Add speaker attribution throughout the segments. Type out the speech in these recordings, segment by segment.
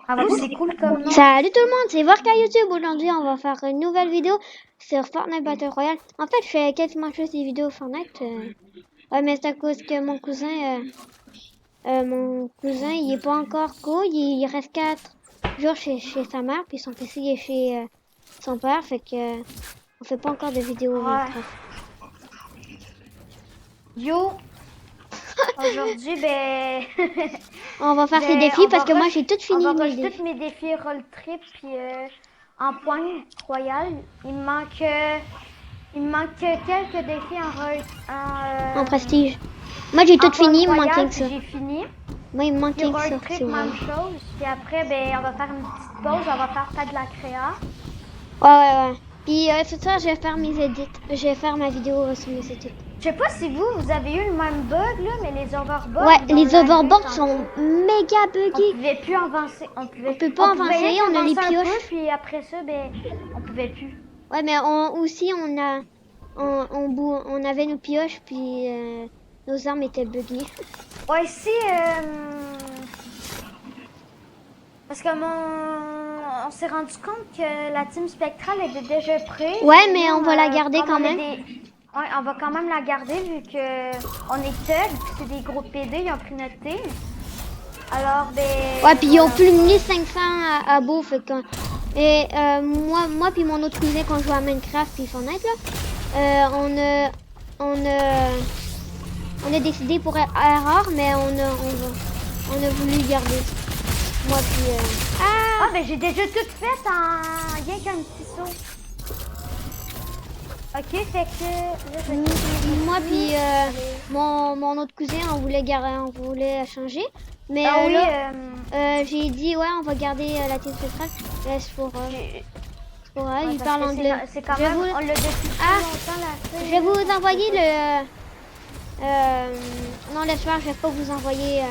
Speaker 1: Avoue, c'est cool comme nom.
Speaker 2: Salut tout le monde, c'est Vorka YouTube. Aujourd'hui, on va faire une nouvelle vidéo sur Fortnite Battle Royale. En fait, je fais quasiment juste des vidéos Fortnite. Ouais, mais c'est à cause que mon cousin, il est pas encore go. Il reste 4 jours chez sa mère, puis son PC il est chez son père. Fait que on fait pas encore de vidéos Minecraft.
Speaker 1: Yo! Aujourd'hui, ben...
Speaker 2: On va faire ces défis parce que moi, j'ai tout fini
Speaker 1: on va
Speaker 2: mes défis.
Speaker 1: tous mes défis roll trip, puis en point royal. Il me manque quelques défis
Speaker 2: En prestige. Moi, j'ai tout fini, il me manquait
Speaker 1: royal,
Speaker 2: que ça.
Speaker 1: j'ai fini.
Speaker 2: Moi, il me manquait
Speaker 1: Puis
Speaker 2: que ça.
Speaker 1: roll trip, même chose. Puis après, ben, on va faire une petite pause. On va faire pas de la créa.
Speaker 2: Ouais. Puis ce soir, je vais faire mes edits. Je vais faire ma vidéo sur mes edits.
Speaker 1: Je sais pas si vous avez eu le même bug là, mais les overboards.
Speaker 2: Ouais, les overboards sont méga buggés.
Speaker 1: On pouvait plus avancer. On
Speaker 2: peut pas avancer, on a les pioches.
Speaker 1: Puis après ça, ben, on pouvait plus.
Speaker 2: Ouais, mais on avait nos pioches, puis nos armes étaient buggées.
Speaker 1: Ouais, ici, parce que on s'est rendu compte que la team spectrale était déjà prise.
Speaker 2: Ouais, mais on va la garder quand même.
Speaker 1: Ouais, on va quand même la garder vu que on est thug, puis c'est des gros PD, ils ont pris notre team. Alors, ben...
Speaker 2: Ouais, puis ils ont plus 1500 à beau, fait que... Et moi puis mon autre cousin, quand on joue à Minecraft puis Fortnite, là, on a décidé pour être rare, mais on a voulu garder. Moi puis...
Speaker 1: Ah, ben j'ai déjà tout fait en rien qu'un petit saut. Ok, fait que...
Speaker 2: Moi puis mon autre cousin, on voulait changer. Mais
Speaker 1: oui,
Speaker 2: j'ai dit, ouais, on va garder la team spectrale. Laisse pour elle, il parle anglais.
Speaker 1: C'est quand même... On l'a depuis longtemps, là.
Speaker 2: Je vais vous envoyer le... non, laisse faire, je vais pas vous envoyer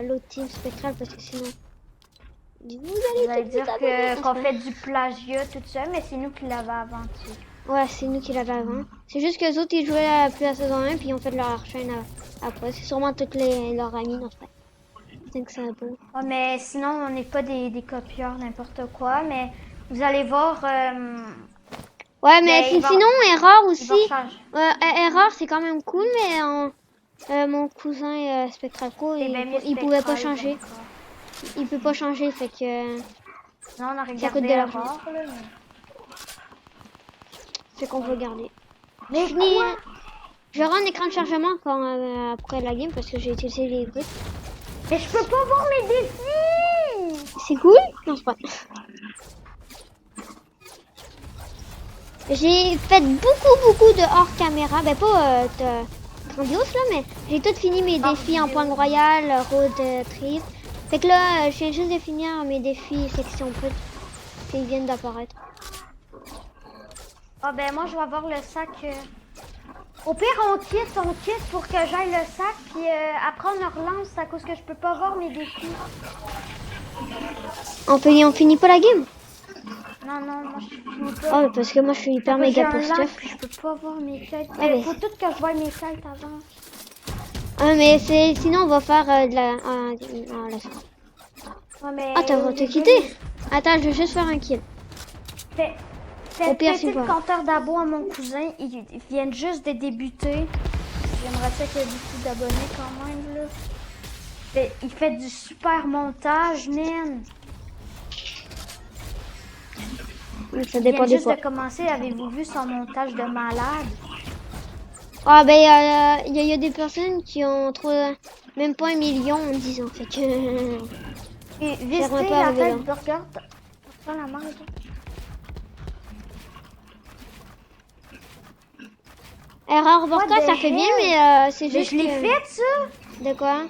Speaker 2: l'autre team spectrale parce que sinon...
Speaker 1: Vous allez dire qu'on fait du plagiat tout ça, mais c'est nous qui l'avons inventé.
Speaker 2: Ouais, c'est nous qui l'avons avant. C'est juste que les autres, ils jouaient plus la saison 1 puis ils ont fait leur chaîne après. C'est sûrement tous leurs amis, en fait. Donc c'est un peu...
Speaker 1: Ouais, mais sinon, on n'est pas des copieurs, n'importe quoi, mais vous allez voir...
Speaker 2: Ouais, mais sinon, Error aussi. Error, c'est quand même cool, mais mon cousin Spectralco, il pouvait pas changer. Il peut pas changer, fait que...
Speaker 1: Non, on a regardé Error, là.
Speaker 2: C'est qu'on veut garder.
Speaker 1: Mais quoi?
Speaker 2: J'aurai un écran de chargement quand, après la game, parce que j'ai utilisé les bouts.
Speaker 1: Mais je peux pas voir mes défis!
Speaker 2: C'est cool? Non, c'est pas... J'ai fait beaucoup de hors caméra, ben pas grandiose là, mais j'ai tout fini mes défis en point royal, road trip. Fait que là, je viens juste de finir mes défis section prod qui viennent d'apparaître.
Speaker 1: Ah ben moi je vais avoir le sac. Au pire on quitte pour que j'aille le sac, puis après on relance à cause que je peux pas voir mes défis.
Speaker 2: On finit pas la game?
Speaker 1: Non, moi je finis pas.
Speaker 2: Oh, parce que moi je suis hyper méga poster.
Speaker 1: Je peux pas voir mes quêtes. Il faut tout que je voie mes quêtes avant.
Speaker 2: Ah, mais sinon on va faire de la... Attends, t'es quitté? Attends, je vais juste faire un kill.
Speaker 1: Au pire, c'est le compteur d'abo à mon cousin. Ils viennent juste de débuter. J'aimerais ça qu'il y ait beaucoup d'abonnés quand même, là. Il fait du super montage, man.
Speaker 2: Ça dépend des fois.
Speaker 1: Juste de commencer, avez-vous vu son montage de malade?
Speaker 2: Ah ben il y a des personnes qui ont même pas 1 million en 10 ans, fait que...
Speaker 1: Et visiter la tête burger, pas la merde.
Speaker 2: Error Burka, ça fait bien, mais c'est juste...
Speaker 1: Mais je l'ai fait, ça!
Speaker 2: De quoi?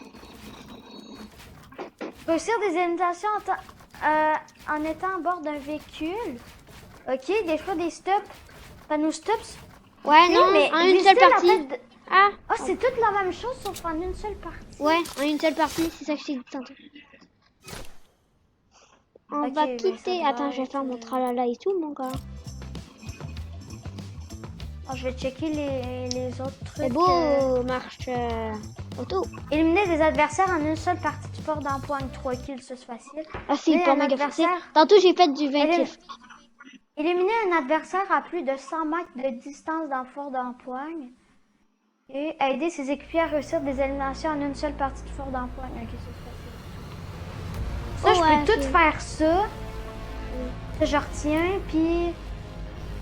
Speaker 1: Réussir des imitations en étant à bord d'un véhicule. Ok, des fois des stops. Panneaux stops.
Speaker 2: Ouais, non, mais en une seule partie.
Speaker 1: Ah, c'est toute la même chose sauf en une seule partie.
Speaker 2: Ouais, en une seule partie, c'est ça que je t'ai dit tantôt. On va quitter. Attends, je vais faire mon tralala et tout, mon gars.
Speaker 1: Je vais checker les autres trucs.
Speaker 2: C'est beau, marche auto.
Speaker 1: Éliminer des adversaires en une seule partie du fort d'empoigne, 3 kills, ça c'est facile.
Speaker 2: Ah si,
Speaker 1: Mais
Speaker 2: pas
Speaker 1: un
Speaker 2: méga facile.
Speaker 1: adversaire-
Speaker 2: Tantôt, j'ai fait du 20 kills.
Speaker 1: Éliminer un adversaire à plus de 100 mètres de distance dans le fort d'empoigne. Et aider ses équipiers à réussir des éliminations en une seule partie de fort d'empoigne. Ok, c'est facile. Ça,
Speaker 2: Oh,
Speaker 1: je
Speaker 2: ouais,
Speaker 1: peux tout
Speaker 2: c'est-
Speaker 1: faire ça. Ça, je retiens, puis...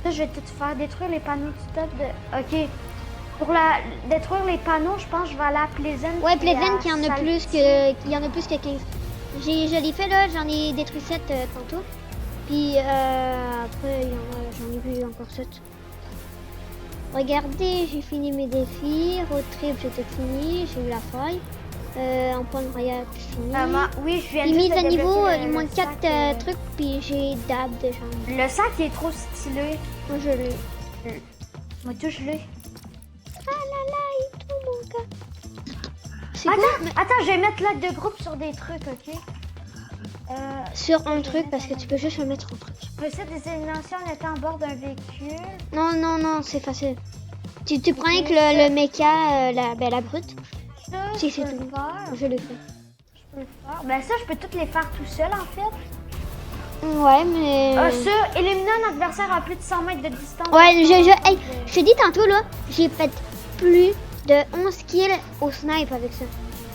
Speaker 1: Ça, je vais tout faire. Détruire les panneaux du top de... Ok. Pour détruire les panneaux, je pense que je vais aller à Pleasant.
Speaker 2: Ouais,
Speaker 1: puis à
Speaker 2: Pleasant, il y en a plus
Speaker 1: Salty.
Speaker 2: que, il y en a plus que 15. Je l'ai fait là, j'en ai détruit 7 tantôt. Puis après, j'en ai vu encore 7. Regardez, j'ai fini mes défis. Road trip, j'ai tout fini. J'ai eu la faille. Empoigne royale, fini.
Speaker 1: Oui, je viens
Speaker 2: Les
Speaker 1: juste
Speaker 2: mises
Speaker 1: de
Speaker 2: à niveau,
Speaker 1: débloquer
Speaker 2: il
Speaker 1: le
Speaker 2: manque 4
Speaker 1: sac,
Speaker 2: trucs, puis j'ai dab déjà.
Speaker 1: Le sac, il est trop stylé.
Speaker 2: Moi, je l'ai.
Speaker 1: Moi, touche-le.
Speaker 2: Ah là là, il est tout mon gars. C'est
Speaker 1: Attends,
Speaker 2: quoi?
Speaker 1: attends, je vais mettre l'aide de groupe sur des trucs, ok?
Speaker 2: Sur un truc, parce que tu peux juste le mettre en truc.
Speaker 1: Réussir des éliminations en étant à bord d'un véhicule.
Speaker 2: Non, non, non, c'est facile. Tu prends avec le mecha, la brute.
Speaker 1: Ça,
Speaker 2: Si,
Speaker 1: je
Speaker 2: c'est
Speaker 1: peux le
Speaker 2: tout.
Speaker 1: faire.
Speaker 2: Je le fais.
Speaker 1: Je peux le faire. Ben ça, je peux toutes les faire tout seul, en fait.
Speaker 2: Ouais, mais...
Speaker 1: Ça, éliminer un adversaire à plus de 100 mètres de distance.
Speaker 2: Ouais, hey, je te dis tantôt, là, j'ai fait plus de 11 kills au snipe avec ça.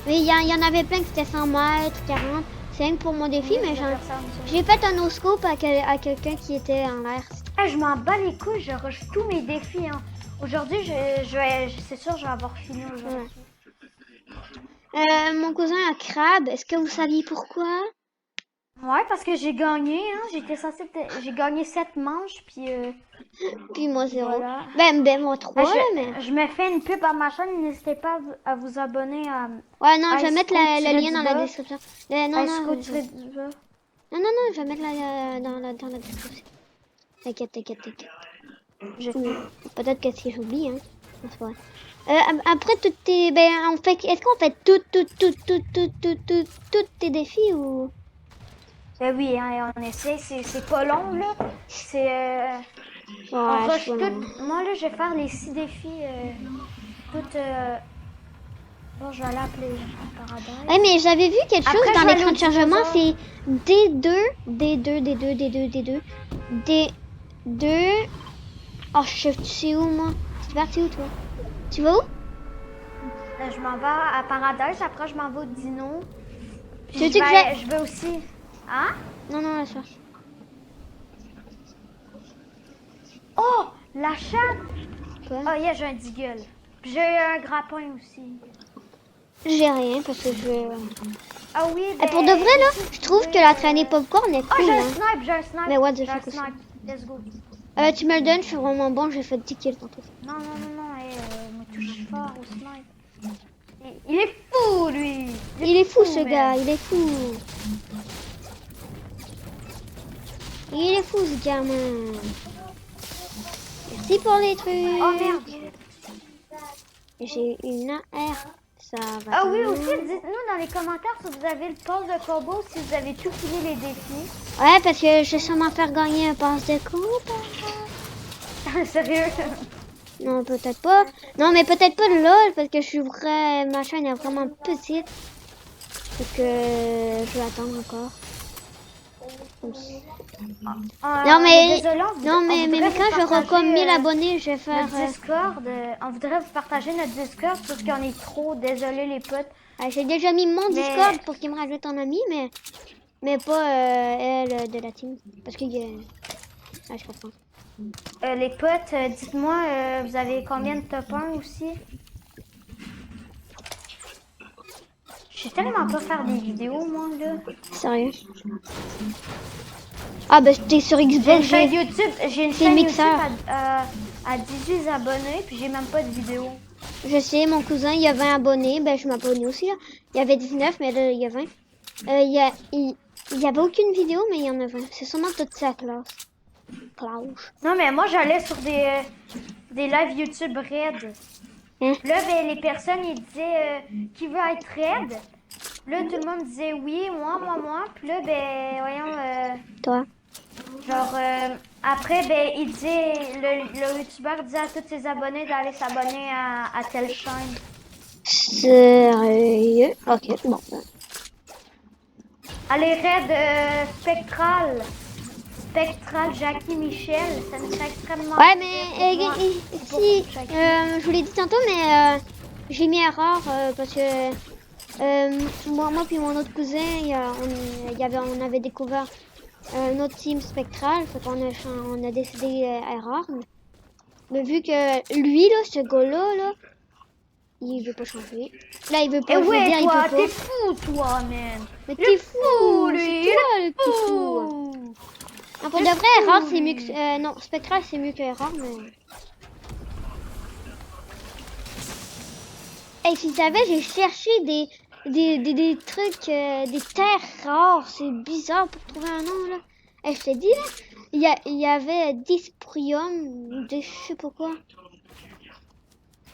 Speaker 2: Mais il y en avait plein qui étaient 100 mètres, 40. C'est rien que pour mon défi, mais j'ai fait un no-scope à quelqu'un qui était en l'air.
Speaker 1: Je m'en bats les couilles, je rush tous mes défis. Hein. Aujourd'hui, c'est sûr, je vais avoir fini aujourd'hui.
Speaker 2: Mon cousin a crabe. Est-ce que vous saviez pourquoi?
Speaker 1: Ouais, parce que j'ai gagné. Hein. J'ai gagné 7 manches,
Speaker 2: puis moi 0.
Speaker 1: Voilà.
Speaker 2: Ben moi 3 là, mais...
Speaker 1: Je me fais une pub à ma chaîne. N'hésitez pas à vous abonner à...
Speaker 2: Ouais, non, je vais mettre le lien dans la description. Non, non, je vais mettre dans la description. T'inquiète. Peut-être que si j'oublie, hein. C'est pas vrai. Après, est-ce qu'on fait tous tes défis ou...
Speaker 1: Ben oui, hein, on essaie. C'est pas long, là. C'est...
Speaker 2: Ouais,
Speaker 1: Moi, là, je vais faire les 6 défis. Bon, je vais aller appeler Paradise.
Speaker 2: Ouais, mais j'avais vu quelque chose
Speaker 1: Après,
Speaker 2: dans
Speaker 1: je vais
Speaker 2: l'écran de
Speaker 1: aller au
Speaker 2: chargement,
Speaker 1: dinosaure.
Speaker 2: c'est D2. Oh, tu sais où, moi? Tu vas où, toi? Tu vas où?
Speaker 1: Je m'en vais à Paradise. Après, je m'en vais au dino.
Speaker 2: Tu veux que
Speaker 1: je vais aussi... Hein?
Speaker 2: Non, la soif.
Speaker 1: Oh! La chatte!
Speaker 2: Quoi?
Speaker 1: Oh, yeah, j'ai un deagle. Puis j'ai un grappin aussi.
Speaker 2: J'ai rien parce que je...
Speaker 1: Ah oui,
Speaker 2: Et pour de vrai, là, je trouve que la traînée popcorn est
Speaker 1: Oh,
Speaker 2: cool,
Speaker 1: j'ai
Speaker 2: hein.
Speaker 1: j'ai un snipe.
Speaker 2: Mais what the
Speaker 1: J'ai un
Speaker 2: fuck aussi.
Speaker 1: snipe. Let's go.
Speaker 2: Tu me le donnes, je suis vraiment bon, j'ai fait 10 kills tantôt.
Speaker 1: Non, moi touche fort au snipe. Il est fou, lui!
Speaker 2: Il est fou, ce
Speaker 1: man.
Speaker 2: gars, il est fou. Il est fou, ce gamin. Merci pour les trucs.
Speaker 1: Oh merde!
Speaker 2: J'ai une AR. Ça va.
Speaker 1: Ah oui,
Speaker 2: bien.
Speaker 1: aussi, dites-nous dans les commentaires si vous avez le pass de combo, si vous avez tout fini les défis.
Speaker 2: Ouais, parce que je vais sûrement faire gagner un pass de combat.
Speaker 1: Sérieux?
Speaker 2: Non, peut-être pas. Non, mais peut-être pas de LOL, parce que ma chaîne est vraiment petite. Donc, je vais attendre encore. Non, mais quand j'aurai comme 1000 abonnés, je vais faire...
Speaker 1: Notre Discord, on voudrait vous partager notre Discord parce qu'on est trop, désolé les potes.
Speaker 2: J'ai déjà mis mon Discord pour qu'il me rajoute en ami, mais pas elle de la team. Parce que... je comprends.
Speaker 1: Les potes, dites-moi, vous avez combien de top 1 aussi? Je sais tellement pas faire des vidéos, moi, là.
Speaker 2: Sérieux? Ah, bah, t'es sur Xbox.
Speaker 1: J'ai une chaîne YouTube
Speaker 2: mixeur.
Speaker 1: à 18 abonnés, puis j'ai même pas de vidéo.
Speaker 2: Je sais, mon cousin, il y a 20 abonnés. Ben, je m'abonne aussi, là. Il y avait 19, mais là, il y a 20. Il y avait aucune vidéo, mais il y en a 20. C'est sûrement toute sa classe.
Speaker 1: Non, mais moi, j'allais sur des lives YouTube raid.
Speaker 2: Hein?
Speaker 1: Là, ben, les personnes, ils disaient qui veut être raid. Là, tout le monde disait oui, moi. Puis là, ben, voyons.
Speaker 2: Toi?
Speaker 1: Genre, après, ben, il disait, le youtubeur disait à tous ses abonnés d'aller s'abonner à telle chaîne.
Speaker 2: Sérieux? Ok, bon.
Speaker 1: Allez, Red Spectral. Spectral, Jackie, Michel, ça me fait extrêmement...
Speaker 2: Ouais, mais si, je vous l'ai dit tantôt, mais j'ai mis erreur parce que moi puis mon autre cousin, on avait découvert notre team spectral, fait qu'on on a décidé erreur. Mais vu que lui, là, ce gars-là, là, il veut pas changer. Là, il veut pas,
Speaker 1: Eh ouais,
Speaker 2: dire,
Speaker 1: toi,
Speaker 2: il peut
Speaker 1: t'es
Speaker 2: pas.
Speaker 1: fou, toi, man.
Speaker 2: Mais t'es fou,
Speaker 1: lui,
Speaker 2: c'est toi le petit fou. Non, pour de vrai, erreur, c'est mieux que... non, spectral, c'est mieux que erreur, mais... Et si tu savais, j'ai cherché des trucs, des terres rares. C'est bizarre pour trouver un nom, là. Et je t'ai dit, là, il y avait 10 priums de je sais pas quoi.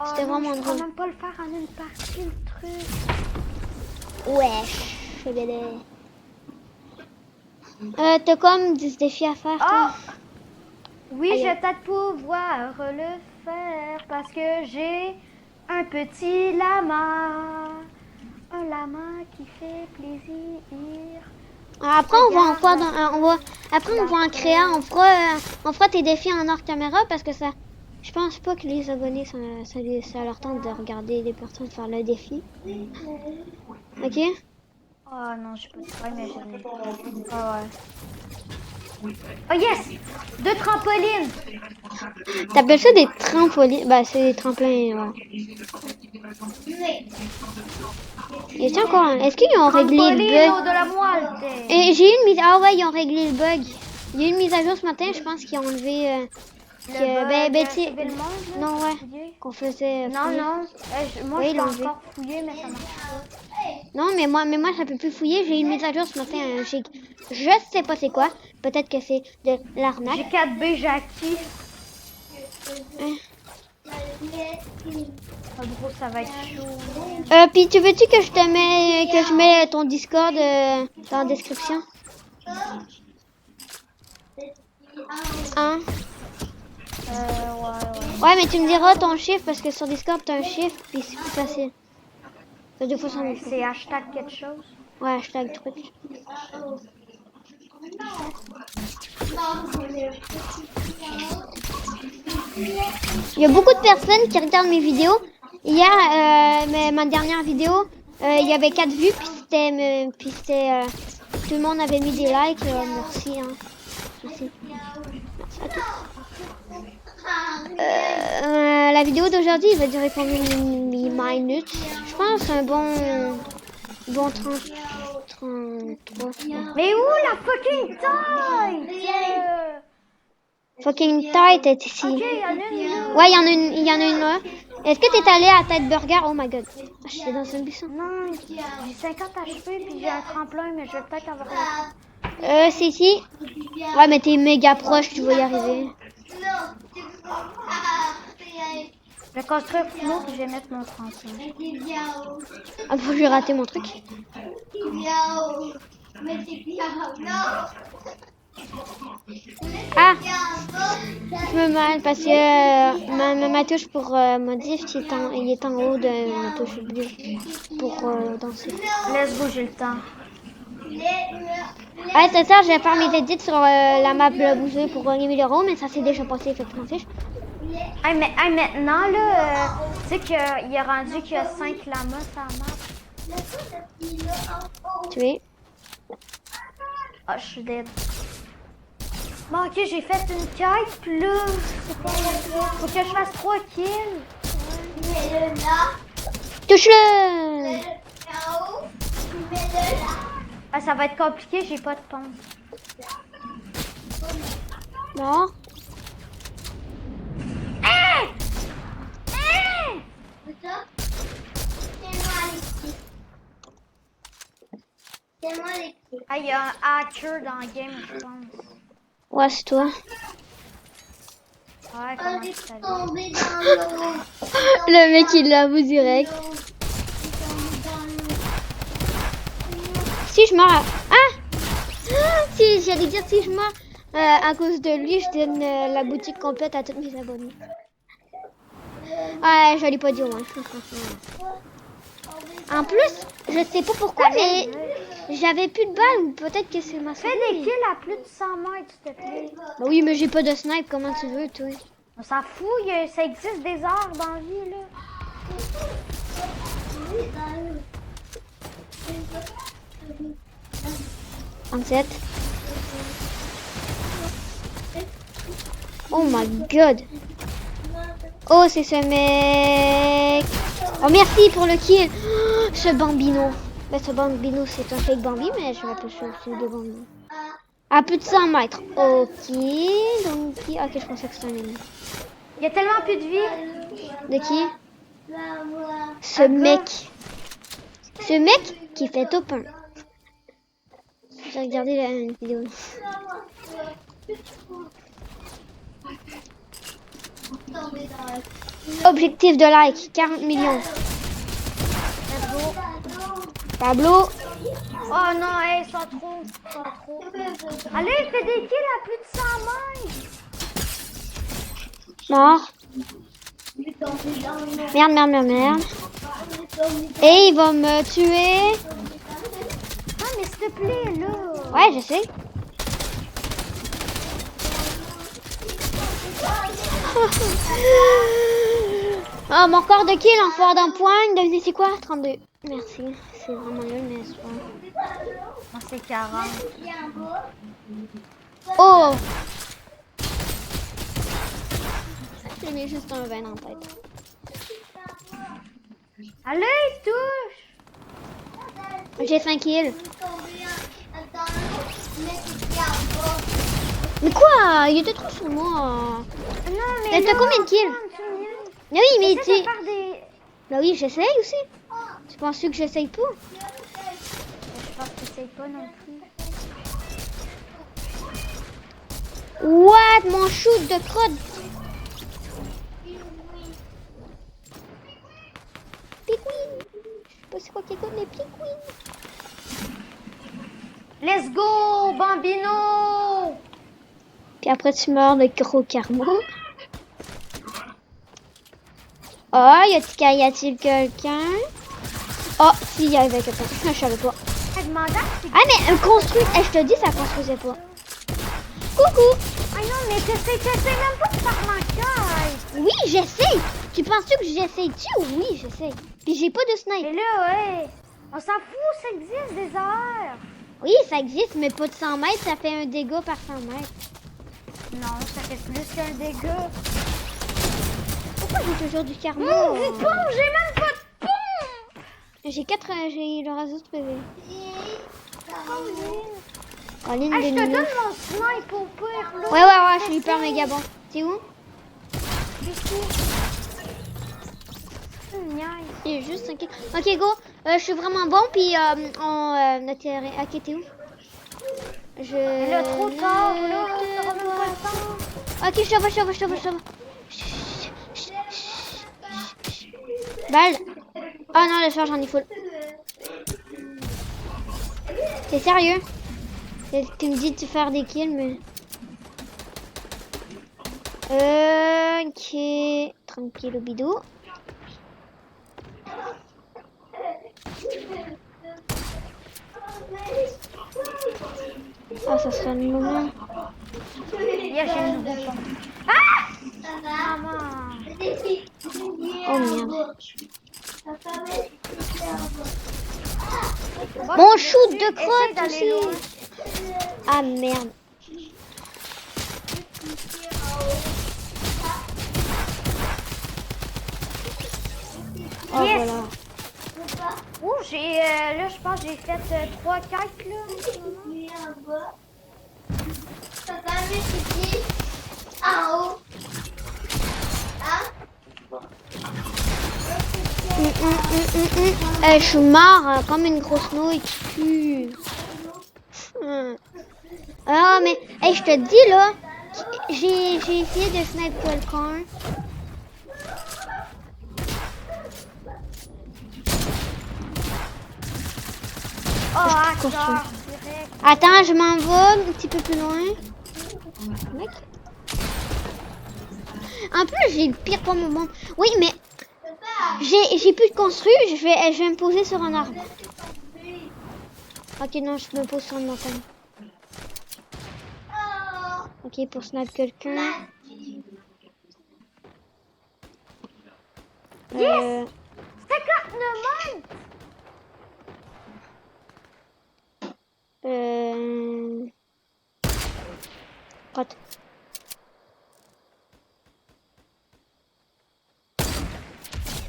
Speaker 2: C'était vraiment
Speaker 1: Je peux
Speaker 2: drôle.
Speaker 1: même pas le faire en une partie, le truc.
Speaker 2: Wesh, c'est bébé. T'as comme 10 défis à faire, toi.
Speaker 1: Oui,
Speaker 2: Aïe.
Speaker 1: je vais peut-être pouvoir le faire parce que j'ai un petit lama. Un lama qui fait plaisir.
Speaker 2: Après, on va encore dans, après, on va en créer un. On fera tes défis en hors caméra parce que ça, je pense pas que les abonnés, ça leur tente de regarder des personnes faire le défi. Ok?
Speaker 1: Oh non, je peux pas imaginer. Ah ouais. Oh yes! 2 trampolines!
Speaker 2: T'appelles ça des trampolines? Bah, c'est des tremplins, ouais. Et tiens encore, est-ce qu'ils ont réglé le bug?
Speaker 1: De la moelle!
Speaker 2: Et j'ai eu une mise. Ah ouais, ils ont réglé le bug. Il y a eu une mise à jour ce matin, je pense qu'ils ont enlevé. Non, ouais. Qu'on faisait.
Speaker 1: Non,
Speaker 2: fouiller.
Speaker 1: non. Moi,
Speaker 2: Oui,
Speaker 1: je
Speaker 2: ils
Speaker 1: l'ai
Speaker 2: l'ont enlevé.
Speaker 1: encore fouillé, mais ça marche pas.
Speaker 2: Non, mais moi, ça peut plus fouiller. J'ai eu une mise à jour ce matin. Je sais pas c'est quoi. Peut-être que c'est de l'arnaque.
Speaker 1: J'ai 4B Jackie. Oh, gros, ça va être chaud.
Speaker 2: Puis tu veux-tu que je mets ton Discord dans la description? Hein?
Speaker 1: Ouais.
Speaker 2: Ouais, mais tu me diras ton chiffre parce que sur Discord t'as un chiffre puis c'est plus facile. De façon
Speaker 1: C'est hashtag quelque chose.
Speaker 2: Ouais, hashtag truc. Il y a beaucoup de personnes qui regardent mes vidéos. Hier, ma dernière vidéo, il y avait 4 vues, puis c'était tout le monde avait mis des likes. Merci, hein. Merci. Merci à tous. La vidéo d'aujourd'hui va durer combien de minutes? Je pense un bon 33.
Speaker 1: Mais où la fucking taille?
Speaker 2: Fucking tight est ici.
Speaker 1: Ok, il y en a une là.
Speaker 2: Ouais, il y en a une là. Est-ce que t'es allé à Tête Burger? Oh my god. Ah, j'étais dans un buisson.
Speaker 1: Non, j'ai 50 HP puis j'ai un tremplin, mais je vais peut-être avoir le...
Speaker 2: C'est ici. Ouais, mais t'es méga proche, tu vas y arriver.
Speaker 1: Je vais construire plus haut puis je vais mettre mon tremplin.
Speaker 2: Ah, faut que j'ai raté mon truc. Ah, je me mal parce que ma touche pour modif il est en haut de ma touche bleue pour danser.
Speaker 1: Let's go, j'ai le temps.
Speaker 2: Ouais, c'est ça, je vais faire mes edits sur la map bouseux pour gagner 1000 €, mais ça s'est déjà passé, fait que je m'en fiche.
Speaker 1: Hey, mais maintenant, là, tu sais qu'il est rendu qu'il y a 5 lamas sur la map.
Speaker 2: Tu es?
Speaker 1: Ah, je suis dead. Bon, ok, j'ai fait une quête, puis là, faut que je fasse 3 kills.
Speaker 2: Touche-le!
Speaker 1: Ah, ça va être compliqué, j'ai pas de pompe.
Speaker 2: Non.
Speaker 1: Ah! Ah, il y a un hacker dans le game, je pense.
Speaker 2: Ouais, c'est toi.
Speaker 1: Ouais, comment tu savais?
Speaker 2: Le mec, il l'avoue direct. Si je meurs... Si, j'allais dire si je meurs à cause de lui, je donne la boutique complète à tous mes abonnés. Ouais, j'allais pas dire, moi. En plus, je sais pas pourquoi, mais J'avais plus de balles ou peut-être que c'est ma
Speaker 1: Fais
Speaker 2: souris.
Speaker 1: des kills à plus de 100 mètres, s'il te plaît.
Speaker 2: Bah oui, mais j'ai pas de snipe, comment tu veux, toi?
Speaker 1: On s'en fout, ça existe des arts dans la vie, là.
Speaker 2: 37. Oh my god. Oh, c'est ce mec. Oh, merci pour le kill. Oh, ce bambino. Ben, ce bambino, c'est un fake Bambi, mais je m'appelle ça de bambino. À plus de 100 mètres. Ok. Donc, ok, je pensais que c'était un ennemi.
Speaker 1: Il y a tellement plus de vie.
Speaker 2: De qui? Ce mec. Ce mec qui fait top 1. J'ai regardé la vidéo. Objectif de like, 40 millions. Pablo.
Speaker 1: Oh non, hey, ils sont trop. Allez, fais des kills à plus de 100 mètres.
Speaker 2: Mort. Merde. Et il va me tuer.
Speaker 1: Ah, mais s'il te plaît, là.
Speaker 2: Ouais, je sais. Oh, mon corps de kill en fort d'un point. Devinez c'est quoi? 32. Merci. C'est vraiment nul, mais c'est pas.
Speaker 1: Moi, c'est 40.
Speaker 2: Oh! J'ai mis juste un 20 en tête.
Speaker 1: Allez, touche.
Speaker 2: J'ai 5 kills. Mais quoi? Il était trop sur moi.
Speaker 1: Non, mais.
Speaker 2: T'as combien de kills? Mais oui, mais tu.
Speaker 1: Des...
Speaker 2: Bah oui, j'essaye aussi. Tu penses que j'essaye pas?
Speaker 1: Je pense que t'essayes pas non plus.
Speaker 2: What? Mon shoot de crotte. Picouine. Je sais pas c'est quoi qui est mais picouine.
Speaker 1: Let's go, Bambino.
Speaker 2: Puis après, tu meurs de gros karma. Oh, y a-t-il quelqu'un? Oh, si, il y avait quelqu'un. Je savais pas. Ah, mais construit. Je te dis, ça construisait pas. Coucou.
Speaker 1: Ah non, mais t'essayes même pas de faire ma caille.
Speaker 2: Oui, j'essaye. Tu penses-tu que j'essaye-tu? Oui, j'essaye. Puis j'ai pas de snipe.
Speaker 1: Mais là, ouais. On s'en fout, ça existe des heures.
Speaker 2: Oui, ça existe, mais pas de 100 mètres. Ça fait un dégât par 100 mètres.
Speaker 1: Non, ça fait plus qu'un dégât.
Speaker 2: Pourquoi j'ai toujours du karma?
Speaker 1: J'ai même pas de pompe.
Speaker 2: J'ai le réseau de PV.
Speaker 1: Hey, je te donne mon snipe au pire, là.
Speaker 2: Ouais, je suis hyper méga bon. T'es où?
Speaker 1: Ici.
Speaker 2: Il est juste 5. Ok, go. Je suis vraiment bon, puis on atterrit. Ok, t'es où?
Speaker 1: Mais là, trop tard, là. Ça va même pas le temps.
Speaker 2: Ok, je te vois. Balle. Oh non, le soir, j'en ai full. T'es sérieux? Tu me dis de faire des kills, mais... Ok. Tranquille au bidou. Ah, ça serait le moment.
Speaker 1: Yeah, j'ai une nouveau pompe. Ah! Maman.
Speaker 2: Oh merde. Mon shoot de crotte aussi. Ah merde. Oh
Speaker 1: Yes.
Speaker 2: voilà.
Speaker 1: Ouh, là, je pense que j'ai fait 3 quêtes, là.
Speaker 2: Je suis marre comme une grosse nouille qui pue. Ah mais je te dis là, j'ai essayé de sniper quelqu'un.
Speaker 1: Oh,
Speaker 2: attends, je m'en vais un petit peu plus loin. Mec. En plus, j'ai le pire pour mon moment. Oui, mais j'ai plus de construire. Je vais me poser sur un arbre. Ok, non, je me pose sur une montagne. Ok, pour sniper quelqu'un.
Speaker 1: Yes! 59 months!
Speaker 2: Droite.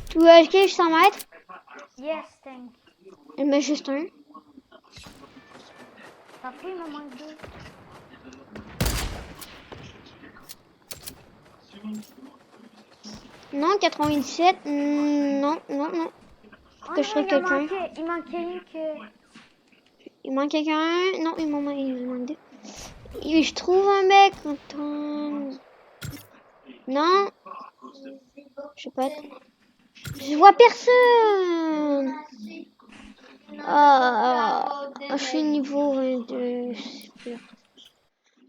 Speaker 2: Tu veux acheter 100 mètres?
Speaker 1: Yes, thank you.
Speaker 2: Il met juste un.
Speaker 1: T'as pris, il me manque 2.
Speaker 2: Non, 97. Non, non, non.
Speaker 1: Oh
Speaker 2: Que je
Speaker 1: non,
Speaker 2: trouve quelqu'un.
Speaker 1: il manquait une que...
Speaker 2: Il manque quelqu'un. Non, il m'en manque deux. Et je trouve un mec. Attends. Non. Je sais pas. Je vois personne. Je suis niveau 22.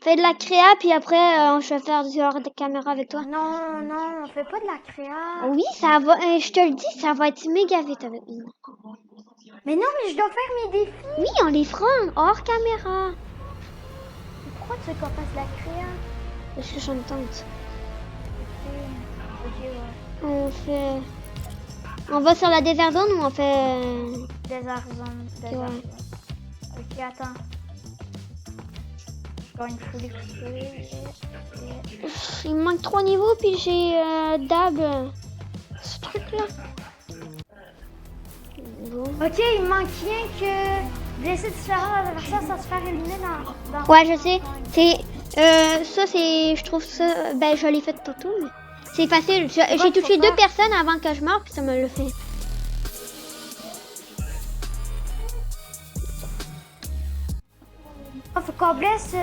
Speaker 2: Fais de la créa, puis après, je vais faire du hors de caméra avec toi.
Speaker 1: Non, non, on fait pas de la créa.
Speaker 2: Oui, ça va. Je te le dis, ça va être méga vite avec nous.
Speaker 1: Mais non, mais je dois faire mes défis.
Speaker 2: Oui, on les fera hors caméra.
Speaker 1: Pourquoi tu veux qu'on fasse de la créa?
Speaker 2: Parce que j'en tente.
Speaker 1: Ok, ouais.
Speaker 2: On fait. On va sur la desert zone ou on fait.
Speaker 1: Desert zone. Desert
Speaker 2: Ouais.
Speaker 1: zone. Ok, attends. Je gagne full XP.
Speaker 2: Il me manque 3 niveaux, puis j'ai Dab. Ce truc-là. Bon.
Speaker 1: Ok, il manque rien que blesser différents adversaires sans se faire éliminer dans...
Speaker 2: Ouais, je sais. C'est. Ça, c'est. Je trouve ça. Ben, je l'ai fait tantôt, mais. C'est facile. J'ai touché 2 personnes avant que je meure, puis ça me le fait.
Speaker 1: Il faut qu'on blesse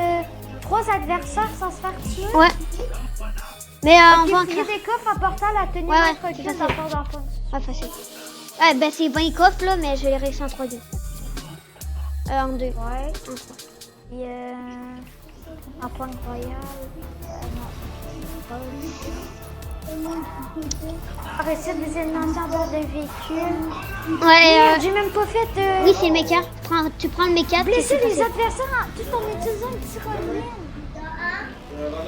Speaker 1: 3 adversaires sans se faire tuer.
Speaker 2: Ouais. Mais on va en
Speaker 1: créer
Speaker 2: créer.
Speaker 1: des coffres apportant la tenue
Speaker 2: Ouais,
Speaker 1: d'introduction
Speaker 2: c'est
Speaker 1: dans
Speaker 2: facile.
Speaker 1: ton d'enfance.
Speaker 2: Ouais, facile. Ouais, ben, c'est 20 coffres, là, mais je l'ai réussi en 3D. En 2.
Speaker 1: Ouais. Et en point royal. Non. Réussir des éléments à bord d'un véhicule.
Speaker 2: Ouais,
Speaker 1: J'ai même pas fait de.
Speaker 2: oui, c'est le méca. Tu prends le méca.
Speaker 1: Blesser
Speaker 2: c'est
Speaker 1: les
Speaker 2: facile.
Speaker 1: adversaires tout en utilisant une tyrolienne.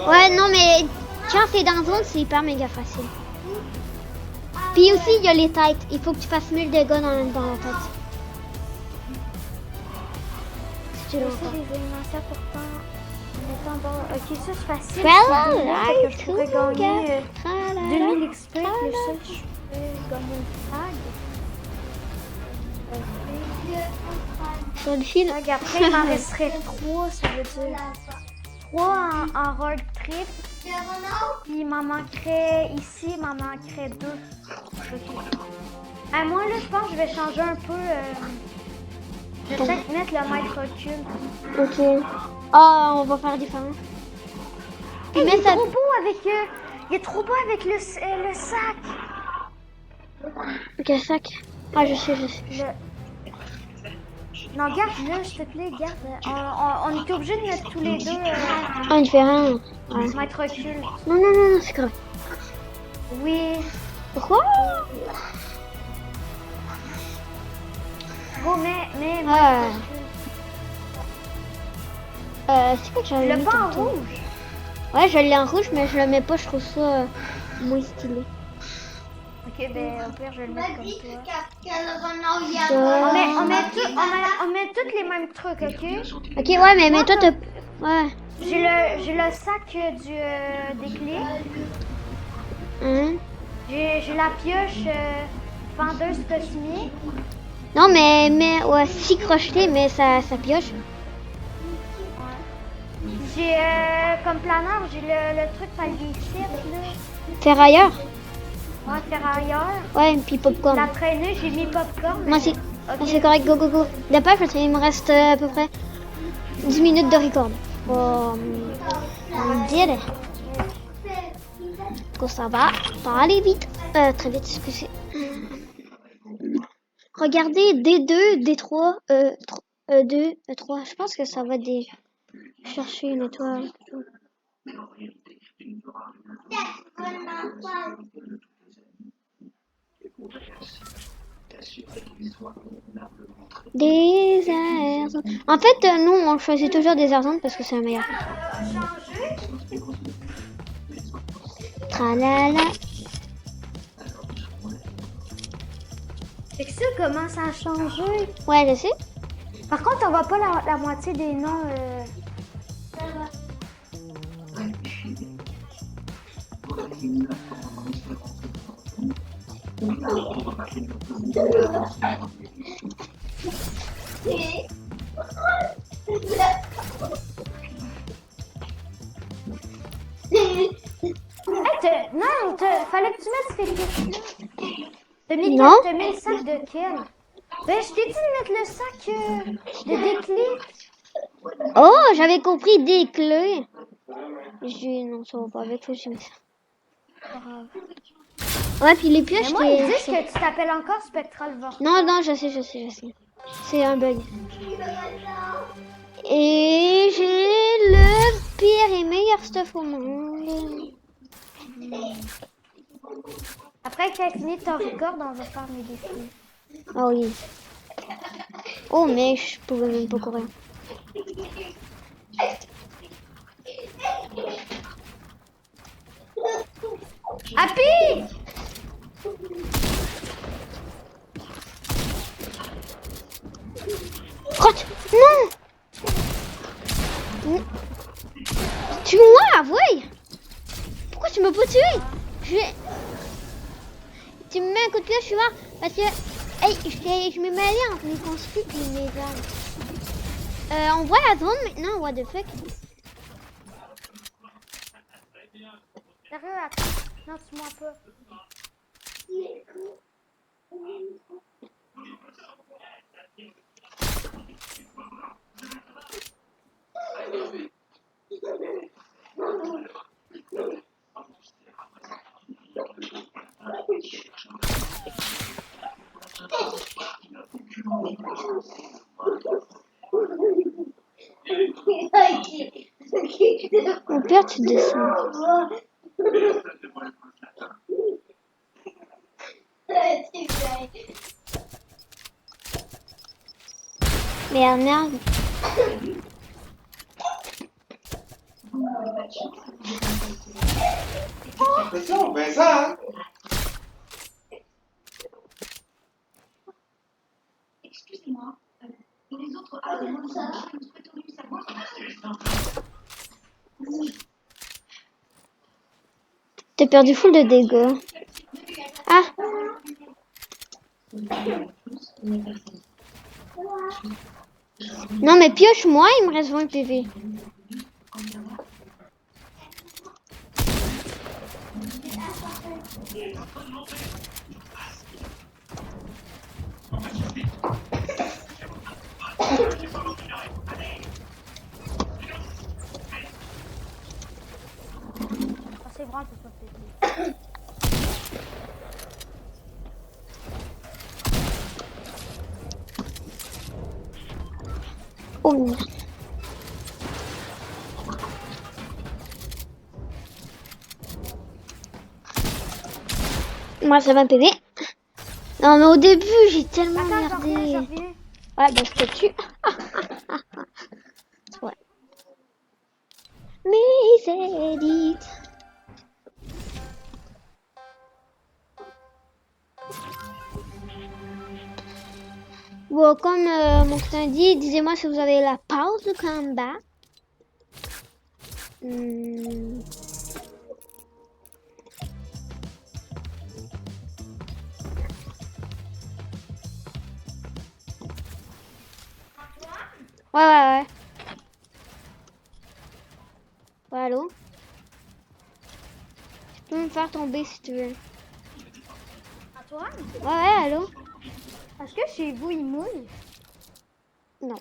Speaker 2: Ouais, non, mais quand c'est dans zone, c'est hyper méga facile. Puis aussi, il y a les têtes. Il faut que tu fasses 1000 dégâts dans la tête. Si tu veux
Speaker 1: Blesser
Speaker 2: encore.
Speaker 1: les éléments pourtant. En mettant bord. Ok, ça c'est facile.
Speaker 2: Tralala,
Speaker 1: Fait que je pourrais gagner
Speaker 2: tralala,
Speaker 1: 2000 XP. Plus ça, je peux gagner une tag.
Speaker 2: Sur le fil.
Speaker 1: Tag, après, il m'en resterait 3, ça veut dire 3 en road trip. Puis il m'en manquerait ici, il m'en manquerait 2. Moi là, je pense que je vais changer un peu. Je vais peut-être mettre le mètre recul.
Speaker 2: Ok. Ah, on va faire différent.
Speaker 1: Hey,
Speaker 2: Mais
Speaker 1: il est
Speaker 2: ça-
Speaker 1: trop beau avec. Il est trop beau avec le sac.
Speaker 2: Ok, sac. Ah, je sais.
Speaker 1: Non, garde-le, s'il te plaît, garde. On était obligés de mettre tous les deux
Speaker 2: Ah, différent. Ouais.
Speaker 1: mètre recul.
Speaker 2: Non, c'est grave.
Speaker 1: Oui.
Speaker 2: Pourquoi?
Speaker 1: Bon, mais
Speaker 2: Ah. C'est quoi que j'avais
Speaker 1: le
Speaker 2: mis
Speaker 1: pas en
Speaker 2: tantôt?
Speaker 1: rouge.
Speaker 2: Ouais, je l'ai en rouge, mais je le mets pas, je trouve ça moins stylé.
Speaker 1: Ok, ben au pire, je vais le mettre comme toi.
Speaker 2: Ça.
Speaker 1: On met tous les mêmes trucs, ok?
Speaker 2: Ok, ouais, mais toi, t'as... Ouais.
Speaker 1: J'ai le sac des clés.
Speaker 2: Hein?
Speaker 1: J'ai la pioche vendeuse cosmique.
Speaker 2: Non, mais ouais, 6 crochetés, mais ça pioche.
Speaker 1: J'ai comme planeur, j'ai le truc palliatif là.
Speaker 2: Ferrailleur?
Speaker 1: Ouais, ferrailleur.
Speaker 2: Ouais, puis popcorn.
Speaker 1: La traînée, j'ai mis popcorn.
Speaker 2: Moi aussi.
Speaker 1: Ok.
Speaker 2: C'est correct, go. D'après, il me reste à peu près 10 minutes de record. Bon, on dirait que ça va pas aller vite. Très vite, excusez. Regardez D2, D3, 2, 3. Je pense que ça va déjà chercher une étoile. Des airs. En fait, nous, on choisit toujours des airs parce que c'est le meilleur. Tralala.
Speaker 1: C'est que ça commence à changer.
Speaker 2: Ouais, je sais.
Speaker 1: Par contre, on voit pas la moitié des noms. Non, fallait que tu mettes ces clés-là. T'as mis le sac de quel? Ben, je t'ai dit de mettre le sac des clés.
Speaker 2: Oh, j'avais compris des clés. Non, ça va pas avec, faut que je mette ça. Ouais, puis les pioches,
Speaker 1: mais moi, ils disent que tu t'appelles encore Spectral Vortex.
Speaker 2: Non, je sais. C'est un bug. Et j'ai le pire et meilleur stuff au monde.
Speaker 1: Après que tu aies fini ton record, on va faire mes défis.
Speaker 2: Ah oui. Oh, mais je pouvais même pas courir.
Speaker 1: Happy!
Speaker 2: Crotte! Non! Tue-moi, ouais! Pourquoi tu m'as pas tué? Tu me mets un coup de pied, je suis mort. Parce que, hey, je me mêlais entre mes construits et mes armes. On voit la zone maintenant, what the fuck?
Speaker 1: Sérieux, attends. Non, tue-moi pas.
Speaker 2: Au pire, tu descends. Merde.
Speaker 3: Attention, ben ça, hein.
Speaker 4: Excusez-moi, les autres nous souhaiterions savoir.
Speaker 2: T'as perdu full de dégâts. Ah! Non, mais pioche-moi, il me reste 20 PV.
Speaker 1: C'est vrai, c'est pas fait.
Speaker 2: Oh merde. Moi, ça va PV. Non, mais au début, j'ai tellement merdé. Ouais, bah, je te tue. Ouais. Mes édits. Bon, comme mon cousin dit, disez-moi si vous avez la pause de combat. Ouais. Ouais, allô? Tu peux me faire tomber si tu veux.
Speaker 1: Antoine?
Speaker 2: Ouais, allô?
Speaker 1: Est-ce que chez vous, il mouille?
Speaker 2: Non.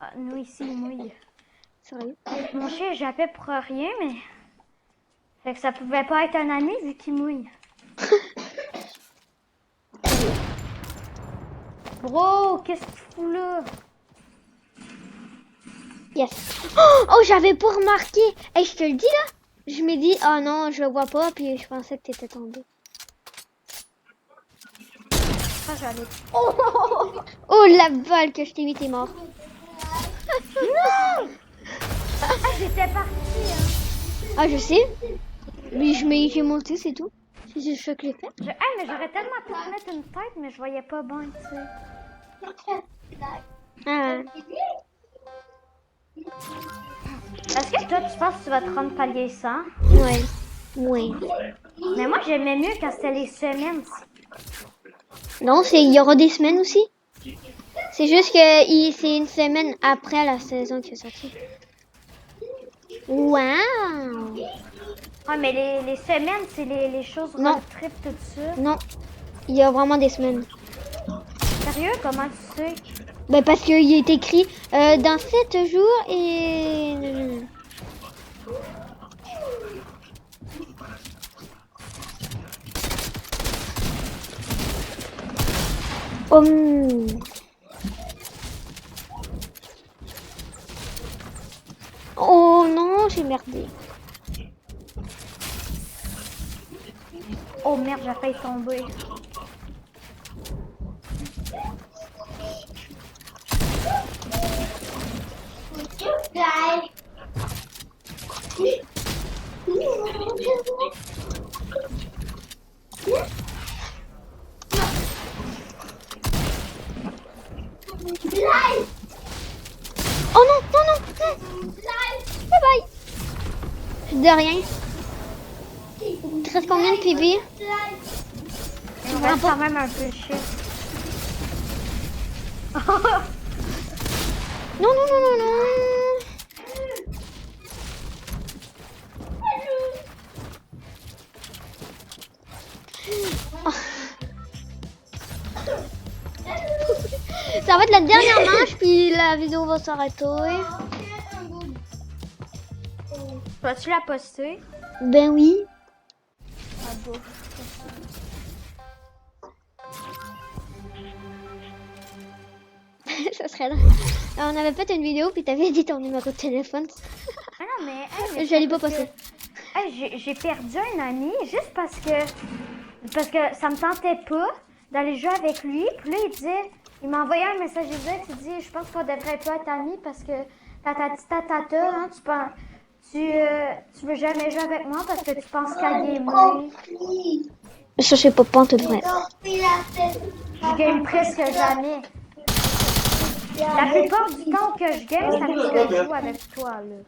Speaker 1: Ah, nous, ici, il mouille.
Speaker 2: Sérieux?
Speaker 1: Mon chien, j'appelle pour rien, mais... Fait que ça pouvait pas être un ami vu qu'il mouille. Bro, qu'est-ce que tu fous là?
Speaker 2: Yes. Oh, j'avais pas remarqué. Hey, je te le dis là. Je me dis, oh non, je le vois pas, puis je pensais que t'étais tombé.
Speaker 1: Ah, j'allais.
Speaker 2: Oh, la balle que je t'ai mis, t'es mort.
Speaker 1: Ah, j'étais partie. Hein.
Speaker 2: Ah, je sais. Mais j'ai monté, c'est tout. C'est ce que j'ai fait.
Speaker 1: Mais j'aurais tellement pu te mettre une tête, mais je voyais pas bien, tu sais.
Speaker 2: Ah.
Speaker 1: Est-ce que toi, tu penses que tu vas te rendre palier 100?
Speaker 2: Ouais. Oui.
Speaker 1: Mais moi, j'aimais mieux quand c'était les semaines.
Speaker 2: Non, il y aura des semaines aussi. C'est juste que c'est une semaine après la saison qui est sortie. Waouh!
Speaker 1: Ouais, mais les semaines, c'est les choses
Speaker 2: Non.
Speaker 1: road trip, tout ça.
Speaker 2: Non, il y a vraiment des semaines.
Speaker 1: Sérieux? Comment tu sais?
Speaker 2: Ben parce qu'il est écrit dans 7 jours et... Oh non, j'ai merdé.
Speaker 1: Oh merde, j'ai failli tomber.
Speaker 2: Oh non, non, non, non. Bye bye. De rien. Il te reste combien de PV?
Speaker 1: On va quand même un peu chier.
Speaker 2: Non, non, non, non, non. Ça va être la dernière manche, puis la vidéo va s'arrêter.
Speaker 1: Vas-tu la poster?
Speaker 2: Ben oui.
Speaker 1: Ah bon.
Speaker 2: Ça serait drôle. On avait fait une vidéo, puis t'avais dit ton numéro de téléphone.
Speaker 1: Ah non, mais
Speaker 2: Je l'ai pas passé.
Speaker 1: J'ai perdu un ami juste parce que ça me tentait pas d'aller jouer avec lui. Puis là, il m'a envoyé un message il dit, je pense qu'on devrait pas être amis parce que tata, hein, tu veux jamais jouer avec moi parce que tu penses qu'à gamer.
Speaker 2: Ça, c'est pas en tout vrai.
Speaker 1: Je game presque jamais. La plupart du temps que je game, ça fait que je joue avec toi, là.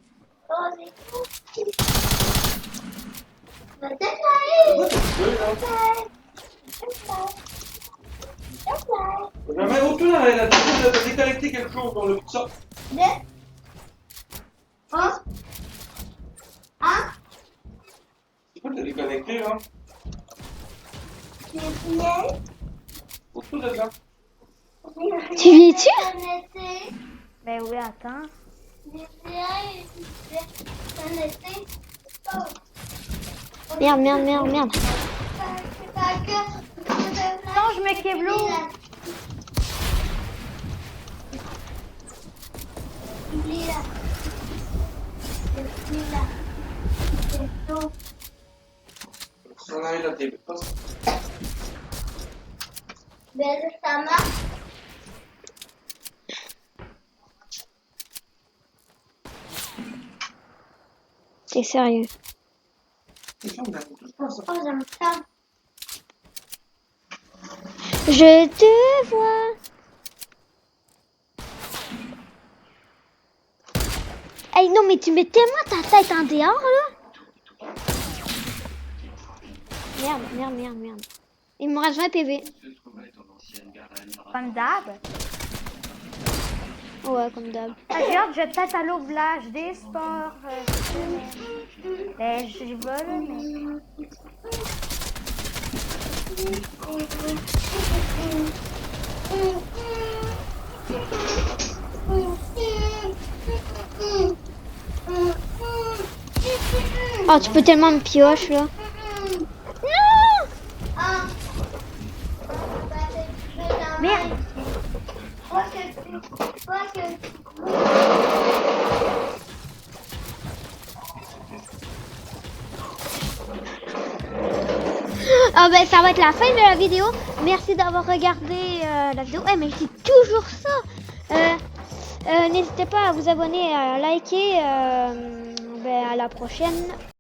Speaker 3: J'avais aucune l'habitude de déconnecter quelque chose dans le petit ça. C'est quoi de déconnecter, là? Autour de là.
Speaker 2: Tu viens-tu?
Speaker 1: Ben oui, attends.
Speaker 2: Merde, merde, merde, merde.
Speaker 1: Non, je mets Keblo.
Speaker 3: Ça en arrive la télé.
Speaker 2: T'es sérieux? Je te vois. Hey, non, mais tu mets tellement ta tête en dehors, là. Merde, merde, merde, merde. Il me reste 20 PV.
Speaker 1: Comme d'hab.
Speaker 2: Ouais, comme d'hab.
Speaker 1: Ah, j'ai hâte, je vais peut-être aller au village des sports. Ben, j'y vais, là, mais...
Speaker 2: Oh, tu peux tellement me pioche, là. Non!
Speaker 1: Merde!
Speaker 2: Ah ben ça va être la fin de la vidéo. Merci d'avoir regardé la vidéo. Eh mais je dis toujours ça. N'hésitez pas à vous abonner, à liker. Ben, à la prochaine.